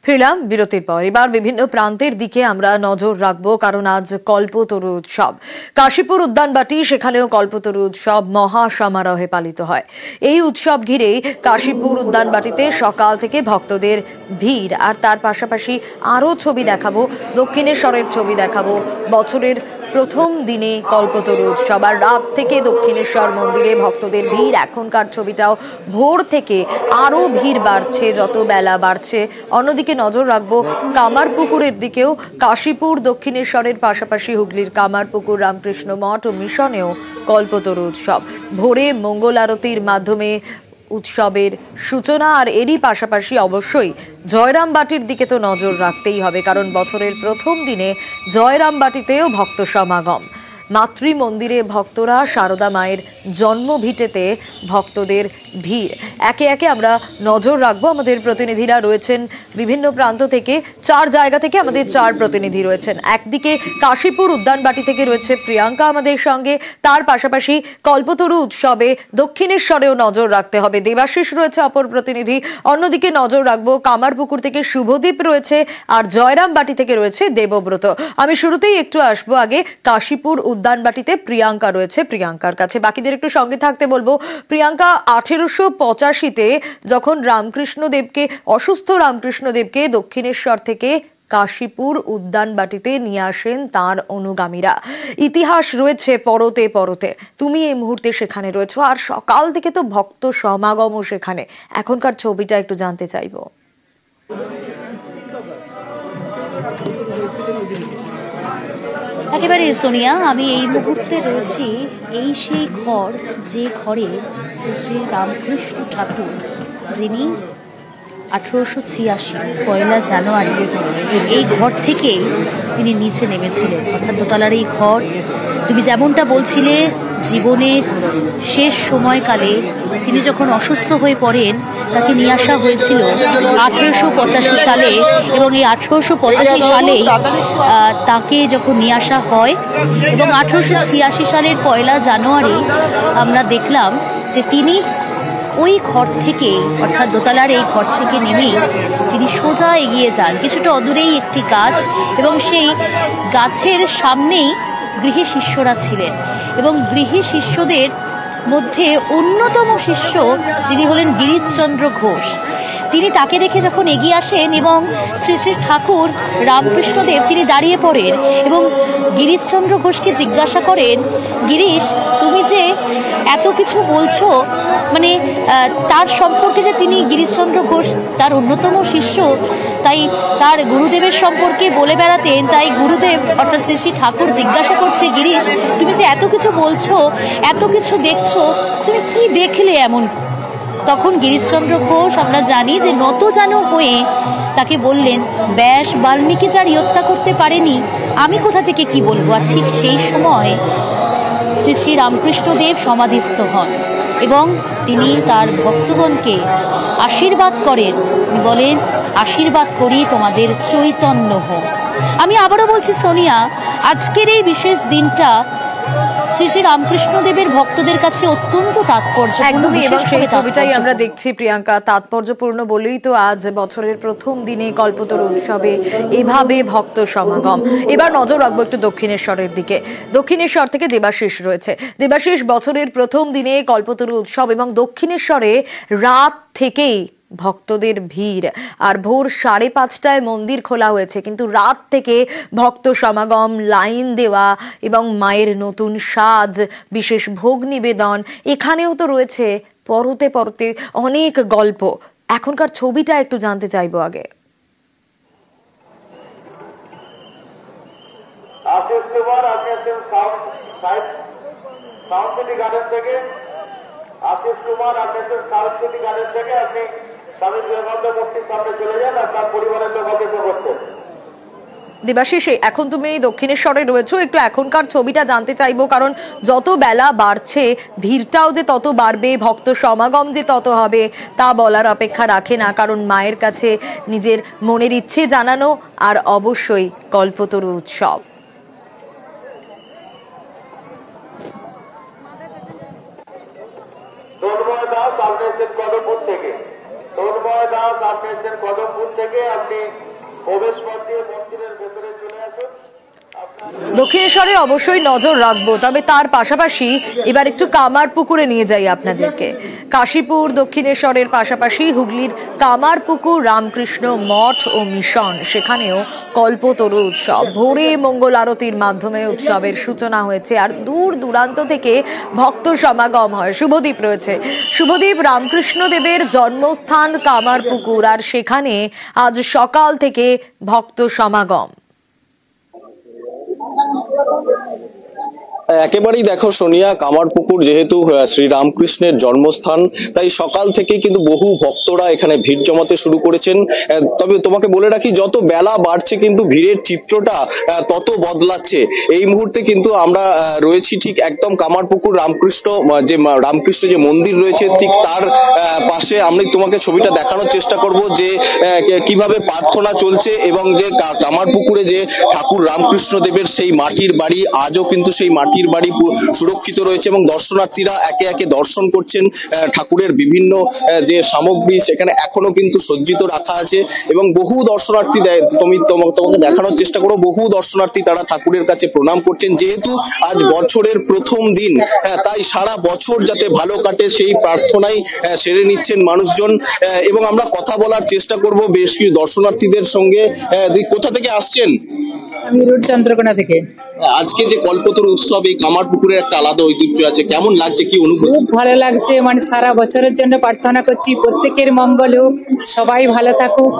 ফিরলাম বিরতির পর। এবার বিভিন্ন প্রান্তের দিকে আমরা নজর রাখবো, কারণ আজ কল্পতরু উৎসব। কাশীপুর উদ্যানবাটি, সেখানেও কল্পতরু উৎসব মহা সমারোহে পালিত হয়। এই উৎসব ঘিরে কাশীপুর উদ্যানবাটিতে সকাল থেকে ভক্তদের ভিড়। আর তার পাশাপাশি আরো ছবি দেখাবো, দক্ষিণেশ্বরের ছবি দেখাবো। বছরের প্রথম দিনে কল্পতরু উৎসব, আর রাত থেকে দক্ষিণেশ্বর মন্দিরে ভক্তদের ভিড়। এখনকার ছবিটাও ভোর থেকে আরো ভিড় বাড়ছে যত বেলা বাড়ছে। অন্যদিকে নজর রাখবো কামারপুকুরের দিকেও। কাশীপুর দক্ষিণেশ্বরের পাশাপাশি হুগলির কামারপুকুর রামকৃষ্ণ মঠ ও মিশনেও কল্পতরু উৎসব। ভোরে মঙ্গল আরতির মাধ্যমে উৎসবের সূচনা। আর এরই পাশাপাশি অবশ্যই জয়রামবাটির দিকে তো নজর রাখতেই হবে, কারণ বছরের প্রথম দিনে জয়রামবাটিতেও ভক্ত সমাগম। মাতৃ মন্দিরে ভক্তরা, সারদা মায়ের জন্মভিটেতে ভক্তদের ভিড়। একে একে আমরা নজর রাখবো। আমাদের প্রতিনিধিরা রয়েছেন বিভিন্ন প্রান্ত থেকে, 4 জায়গা থেকে আমাদের 4 প্রতিনিধি রয়েছেন। একদিকে কাশীপুর উদ্যানবাটি থেকে রয়েছে প্রিয়াঙ্কা আমাদের সঙ্গে, তার পাশাপাশি কল্পতরু উৎসবে দক্ষিণেশ্বরেও নজর রাখতে হবে, দেবাশিস রয়েছে অপর প্রতিনিধি। অন্যদিকে নজর রাখবো কামারপুকুর থেকে শুভদীপ রয়েছে, আর জয়রামবাটি থেকে রয়েছে দেবব্রত। আমি শুরুতেই একটু আসবো আগে কাশীপুর উদ্যানবাটিতে প্রিয়াঙ্কা রয়েছে, প্রিয়াঙ্কার কাছে। বাকিদের একটু সঙ্গে থাকতে বলবো। প্রিয়াঙ্কা, 1885-তে যখন অসুস্থ রামকৃষ্ণদেবকে দক্ষিণেশ্বর থেকে কাশীপুর উদ্যানবাটিতে নিয়ে আসেন তার অনুগামীরা, ইতিহাস রয়েছে পরতে পরতে। তুমি এই মুহূর্তে সেখানে রয়েছো, আর সকাল থেকে তো ভক্ত সমাগমও সেখানে। এখনকার ছবিটা একটু জানতে চাইবো। একেবারে সোনিয়া, আমি এই মুহূর্তে রয়েছি এই সেই ঘর, যে ঘরে শ্রী শ্রী রামকৃষ্ণ ঠাকুর, যিনি 1886 পয়লা জানুয়ারি এই ঘর থেকে তিনি নিচে নেমেছিলেন, অর্থাৎ দোতলার এই ঘর। তুমি যেমনটা বলছিলে, জীবনের শেষ সময়কালে তিনি যখন অসুস্থ হয়ে পড়েন, তাকে নিয়ে আসা হয়েছিল 1885 সালে, এবং এই 1885 সালেই তাকে যখন নিয়ে আসা হয়, এবং 1886 সালের পয়লা জানুয়ারি আমরা দেখলাম যে তিনি ওই ঘর থেকে, অর্থাৎ দোতলার এই ঘর থেকে নেমে তিনি সোজা এগিয়ে যান। কিছুটা অদূরেই একটি গাছ, এবং সেই গাছের সামনেই গৃহী শিষ্যরা ছিলেন, এবং গৃহী শিষ্যদের মধ্যে অন্যতম শিষ্য যিনি হলেন গিরিশচন্দ্র ঘোষ। তিনি তাকে দেখে যখন এগিয়ে আসেন, এবং শ্রী শ্রী ঠাকুর রামকৃষ্ণদেব তিনি দাঁড়িয়ে পড়েন এবং গিরিশচন্দ্র ঘোষকে জিজ্ঞাসা করেন, গিরিশ, তুমি যে এত কিছু বলছো, মানে তার সম্পর্কে, যে তিনি গিরিশচন্দ্র ঘোষ তার অন্যতম শিষ্য, তাই তার গুরুদেবের সম্পর্কে বলে বেড়াতেন। তাই গুরুদেব অর্থাৎ শ্রী শ্রী ঠাকুর জিজ্ঞাসা করছে, গিরিশ, তুমি যে এত কিছু বলছো, এত কিছু দেখছো, তুমি কি দেখলে এমন? তখন গিরিশচন্দ্র ঘোষ, আমরা জানি যে নতজানু হয়ে তাকে বললেন, ব্যাস বাল্মীকি যার হত্যা করতে পারেনি, আমি কোথা থেকে কি বলবো। আর ঠিক সেই সময় শ্রী শ্রী রামকৃষ্ণদেব সমাধিস্থ হন, এবং তিনি তার ভক্তগণকে আশীর্বাদ করেন। তিনি বলেন, আশীর্বাদ করি তোমাদের চৈতন্য হোক। আমি আবারও বলছি সোনিয়া, আজকের এই বিশেষ দিনটা শ্রী শ্রী রামকৃষ্ণদেবের ভক্তদের কাছে অত্যন্ত তাৎপর্য। একদমই, এবং সেই ছবিটাই আমরা দেখছি প্রিয়াঙ্কা। তাৎপর্যপূর্ণ বলেই তো আজ বছরের প্রথম দিনে কল্পতরু উৎসবে এভাবে ভক্ত সমাগম। এবার নজর রাখবো একটু দক্ষিণেশ্বরের দিকে। দক্ষিণেশ্বর থেকে দেবাশিস রয়েছে। দেবাশিস, বছরের প্রথম দিনে কল্পতরু উৎসব, এবং দক্ষিণেশ্বরে রাত থেকেই ভক্তদের ভিড়। আর ভোর 5:30টায় মন্দির খোলা হয়েছে, কিন্তু রাত থেকে ভক্ত সমাগম, লাইন দেওয়া, এবং মায়ের নতুন সাজ, বিশেষ ভোগ নিবেদন। এখানেও তো রয়েছে পরতে পরতে অনেক গল্প। এখনকার ছবিটা একটু জানতে চাইবো আগে। দেবাশিস, এখন তুমি দক্ষিণেশ্বরে রয়েছো, একটু এখনকার ছবিটা জানতে চাইবো, কারণ যত বেলা বাড়ছে ভিড়টাও যে তত বাড়বে, ভক্ত সমাগম যে তত হবে, তা বলার অপেক্ষা রাখে না। কারণ মায়ের কাছে নিজের মনের ইচ্ছে জানানো, আর অবশ্যই কল্পতরু উৎসব। তন্ময় দাস আপনি এসেছেন কদমপুর থেকে, আপনি প্রবেশ পথ দিয়ে মন্দিরের ভেতরে চলে আসুন। দক্ষিণেশ্বরে অবশ্যই নজর রাখবো, তবে তার পাশাপাশি এবার একটু কামারপুকুরে নিয়ে যাই আপনাদেরকে। কাশীপুর দক্ষিণেশ্বরের পাশাপাশি হুগলির কামারপুকুর রামকৃষ্ণ মঠ ও মিশন, সেখানেও কল্পতরু উৎসব। ভোরে মঙ্গল আরতির মাধ্যমে উৎসবের সূচনা হয়েছে, আর দূর দূরান্ত থেকে ভক্ত সমাগম হয়। শুভদীপ রয়েছে। শুভদীপ, রামকৃষ্ণ দেবের জন্মস্থান কামারপুকুর, আর সেখানে আজ সকাল থেকে ভক্ত সমাগম। একেবারেই দেখো সোনিয়া, কামারপুকুর যেহেতু শ্রীরামকৃষ্ণের জন্মস্থান, তাই সকাল থেকে কিন্তু বহু ভক্তরা এখানে ভিড় জমাতে শুরু করেছেন। তবে তোমাকে বলে রাখি, যত বেলা বাড়ছে কিন্তু ভিড়ের চিত্রটা তত বদলাচ্ছে। এই মুহূর্তে কিন্তু আমরা রয়েছি ঠিক একদম কামারপুকুর রামকৃষ্ণ যে মন্দির রয়েছে ঠিক তার পাশে। আমি তোমাকে ছবিটা দেখানোর চেষ্টা করব যে কিভাবে প্রার্থনা চলছে, এবং যে কামারপুকুরে যে ঠাকুর রামকৃষ্ণ দেবের সেই মাটির বাড়ি, আজও কিন্তু সেই মাটির বাড়ি সুরক্ষিত রয়েছে, এবং দর্শনার্থীরা একে একে দর্শন করছেন। ঠাকুরের বিভিন্ন যে সামগ্রী সেখানে এখনো কিন্তু সজ্জিত রাখা আছে, এবং বহু দর্শনার্থী তোমাকে দেখানোর চেষ্টা করো, বহু দর্শনার্থী তারা ঠাকুরের কাছে প্রণাম করছেন। যেহেতু আজ বছরের প্রথম দিন, তাই সারা বছর যাতে ভালো কাটে সেই প্রার্থনাই সেরে নিচ্ছেন মানুষজন। এবং আমরা কথা বলার চেষ্টা করব বেশ কিছু দর্শনার্থীদের সঙ্গে। কোথা থেকে আসছেন? আমি রোড চন্দ্রকোনা থেকে। আজকে যে কল্পতরু উৎসব, এই কামারপুকুরের একটা আলাদা ঐতিহ্য আছে, কেমন লাগছে, কি অনুভূতি? খুব ভালো লাগছে, মানে সারা বছরের জন্য প্রার্থনা করছি প্রত্যেকের মঙ্গল হোক, সবাই ভালো থাকুক,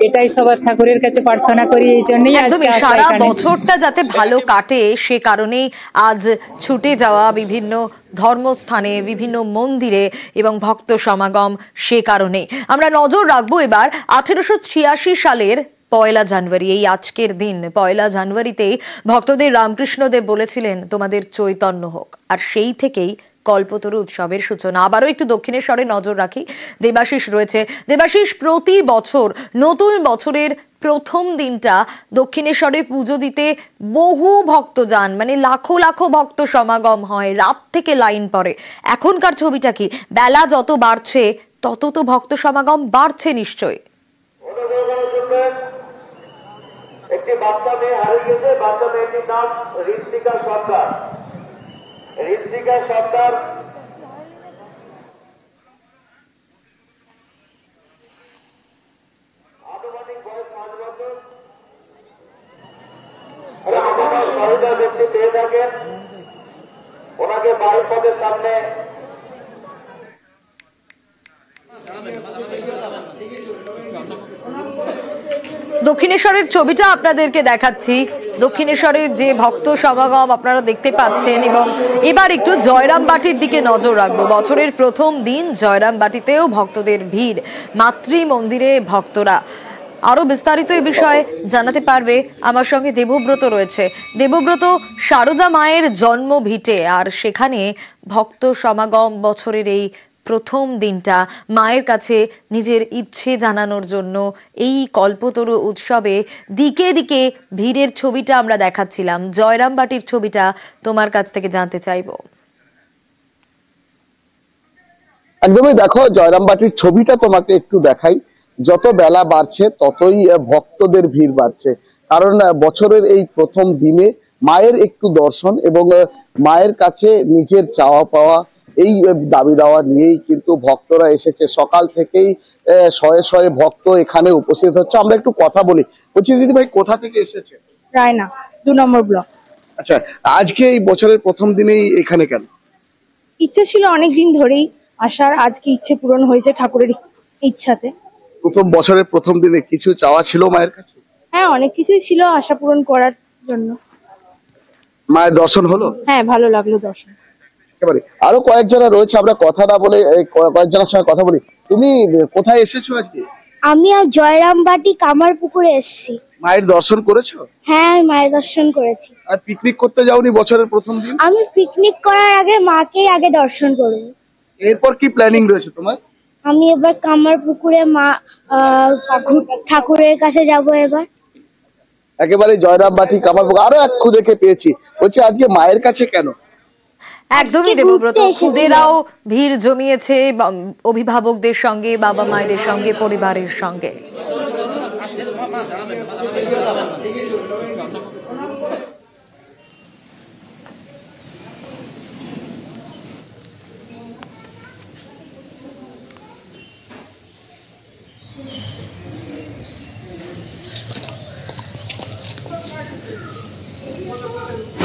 এটাই সবার ঠাকুরের কাছে প্রার্থনা করি। এই জন্যই আজকে সারা বছরটা যাতে ভালো কাটে সে কারণেই আজ ছুটে যাওয়া বিভিন্ন ধর্মস্থানে, বিভিন্ন মন্দিরে এবং ভক্ত সমাগম। সে কারণে আমরা নজর রাখবো এবার 1886 সালের 1 জানুয়ারি, এই আজকের দিন 1 জানুয়ারিতেই ভক্তদের রামকৃষ্ণদেব বলেছিলেন তোমাদের চৈতন্য হোক, আর সেই থেকেই কল্পতরু উৎসবের সূচনা। আবারও একটু দক্ষিণেশ্বরে নজর রাখি। দেবাশিস রয়েছে। দেবাশিস, প্রতি বছর নতুন বছরের প্রথম দিনটা দক্ষিণেশ্বরে পুজো দিতে বহু ভক্ত যান, মানে লাখো লাখো ভক্ত সমাগম হয়, রাত থেকে লাইন পড়ে। এখনকার ছবিটা কি? বেলা যত বাড়ছে তত তো ভক্ত সমাগম বাড়ছে নিশ্চয়ই। একটি বাচ্চা মেয়ে হারিয়ে গেছে। বাচ্চা মেয়েটির নাম ঋত্বিকা সরকার। ঋত্বিকা সরকার আনুমানিক বয়স 5 বছর। সহজা ব্যক্তি পেয়ে থাকেন, ওনাকে বাড়ির পথের সামনে দক্ষিণেশ্বরের ছবিটা আপনাদেরকে দেখাচ্ছি। দক্ষিণেশ্বরের যে ভক্ত সমাগম আপনারা দেখতে পাচ্ছেন, এবং এবার একটু জয়রামবাটির দিকে নজর রাখবো। বছরের প্রথম দিন জয়রামবাটিতেও ভক্তদের ভিড়, মাতৃ মন্দিরে ভক্তরা। আরো বিস্তারিত এই বিষয়ে জানাতে পারবে আমার সঙ্গে দেবব্রত রয়েছে। দেবব্রত, সারদা মায়ের জন্ম ভিটে, আর সেখানে ভক্ত সমাগম বছরের এই প্রথম দিনটা মায়ের কাছে নিজের ইচ্ছে জানানোর জন্য এই কল্পতরু উৎসবে দিকে দিকে ভিড়ের ছবিটা আমরা দেখাচ্ছিলাম। জয়রামবাটির ছবিটা তোমার কাছ থেকে জানতে চাইবো। একদমই, দেখো জয়রামবাটির ছবিটা তোমাকে একটু দেখাই। যত বেলা বাড়ছে ততই ভক্তদের ভিড় বাড়ছে, কারণ বছরের এই প্রথম দিনে মায়ের একটু দর্শন এবং মায়ের কাছে নিজের চাওয়া পাওয়া, এই দাবি দাওয়া নিয়েই কিন্তু ভক্তরা এসেছে। সকাল থেকেই শয়ে শয়ে ভক্ত এখানে উপস্থিত হচ্ছে। আমরা একটু কথা বলি। বলছি দিদি ভাই, কোথা থেকে এসেছে? রায়না, 2 নম্বর ব্লক। আচ্ছা, আজকে এই বছরের প্রথম দিনেই এখানে কেন? ইচ্ছে ছিল অনেকদিন ধরেই আসার, আজকে ইচ্ছে পূরণ হয়েছে ঠাকুরের ইচ্ছাতে। প্রথম বছরের প্রথম দিনে কিছু চাওয়া ছিল মায়ের কাছে? হ্যাঁ, অনেক কিছুই ছিল আশা পূরণ করার জন্য। মায়ের দর্শন হলো? হ্যাঁ, ভালো লাগলো দর্শন। একেবারে আরো কয়েকজনা রয়েছে, আমরা কথা না বলে কয়েকজনের সঙ্গে কথা বলি। তুমি কোথায় এসেছো আজকে? আমি আর জয়রামবাটি কামারপুকুরে এসেছি। মায়ের দর্শন করেছো? হ্যাঁ, আমি মায়ের দর্শন করেছি। আর পিকনিক করতে যাওনি বছরের প্রথম দিন? আমি পিকনিক করার আগে মাকেই আগে দর্শন করব। এরপর কি প্ল্যানিং রয়েছে তোমার? আমি এবার কামারপুকুরে মা ঠাকুরের কাছে যাব এবার। একেবারে জয়রামবাটি কামারপুকুর। আরো এক খুদেকে পেয়েছি, বলছে আজকে মায়ের কাছে কেন? একদমই দেবব্রত, খুদেরাও ভিড় জমিয়েছে অভিভাবকদের সঙ্গে, বাবা মায়েদের সঙ্গে, পরিবারের সঙ্গে। Thank you.